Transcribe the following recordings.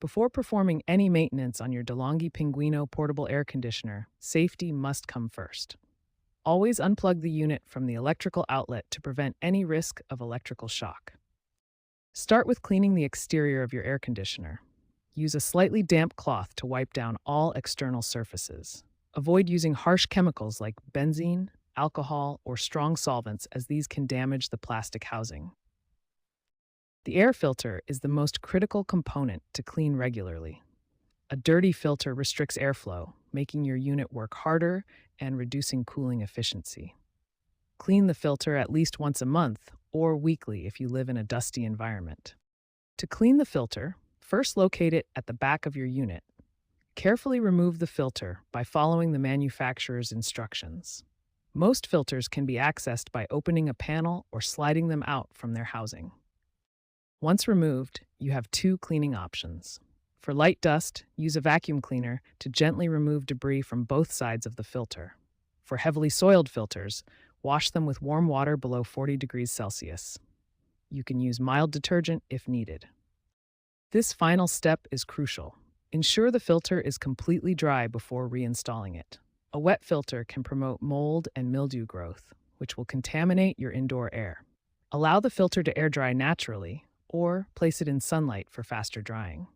Before performing any maintenance on your DeLonghi Pinguino portable air conditioner, safety must come first. Always unplug the unit from the electrical outlet to prevent any risk of electrical shock. Start with cleaning the exterior of your air conditioner. Use a slightly damp cloth to wipe down all external surfaces. Avoid using harsh chemicals like benzene, alcohol, or strong solvents as these can damage the plastic housing. The air filter is the most critical component to clean regularly. A dirty filter restricts airflow, making your unit work harder and reducing cooling efficiency. Clean the filter at least once a month or weekly if you live in a dusty environment. To clean the filter, first locate it at the back of your unit. Carefully remove the filter by following the manufacturer's instructions. Most filters can be accessed by opening a panel or sliding them out from their housing. Once removed, you have two cleaning options. For light dust, use a vacuum cleaner to gently remove debris from both sides of the filter. For heavily soiled filters, wash them with warm water below 40 degrees Celsius. You can use mild detergent if needed. This final step is crucial. Ensure the filter is completely dry before reinstalling it. A wet filter can promote mold and mildew growth, which will contaminate your indoor air. Allow the filter to air dry naturally, or place it in sunlight for faster drying.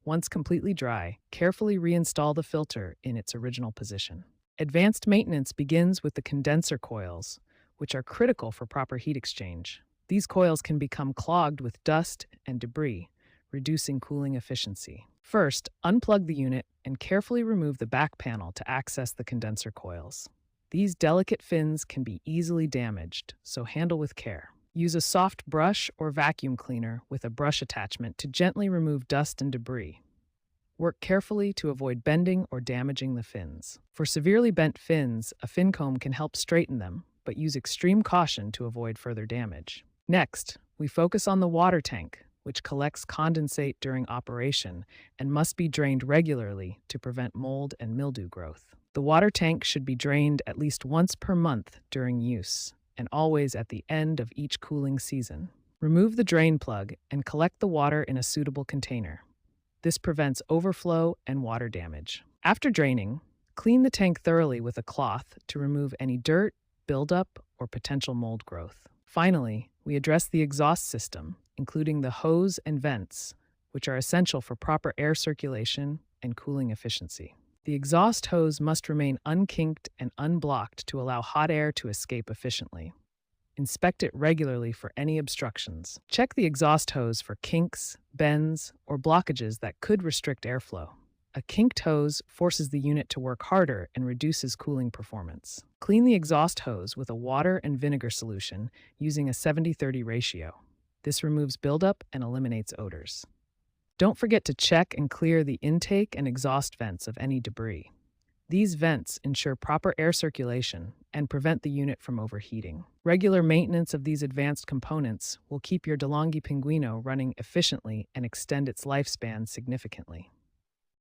Once completely dry, carefully reinstall the filter in its original position. Advanced maintenance begins with the condenser coils, which are critical for proper heat exchange. These coils can become clogged with dust and debris, reducing cooling efficiency. First, unplug the unit and carefully remove the back panel to access the condenser coils. These delicate fins can be easily damaged, so handle with care. Use a soft brush or vacuum cleaner with a brush attachment to gently remove dust and debris. Work carefully to avoid bending or damaging the fins. For severely bent fins, a fin comb can help straighten them, but use extreme caution to avoid further damage. Next, we focus on the water tank, which collects condensate during operation and must be drained regularly to prevent mold and mildew growth. The water tank should be drained at least once per month during use, and always at the end of each cooling season. Remove the drain plug and collect the water in a suitable container. This prevents overflow and water damage. After draining, clean the tank thoroughly with a cloth to remove any dirt, buildup, or potential mold growth. Finally, we address the exhaust system, including the hose and vents, which are essential for proper air circulation and cooling efficiency. The exhaust hose must remain unkinked and unblocked to allow hot air to escape efficiently. Inspect it regularly for any obstructions. Check the exhaust hose for kinks, bends, or blockages that could restrict airflow. A kinked hose forces the unit to work harder and reduces cooling performance. Clean the exhaust hose with a water and vinegar solution using a 70-30 ratio. This removes buildup and eliminates odors. Don't forget to check and clear the intake and exhaust vents of any debris. These vents ensure proper air circulation and prevent the unit from overheating. Regular maintenance of these advanced components will keep your DeLonghi Pinguino running efficiently and extend its lifespan significantly.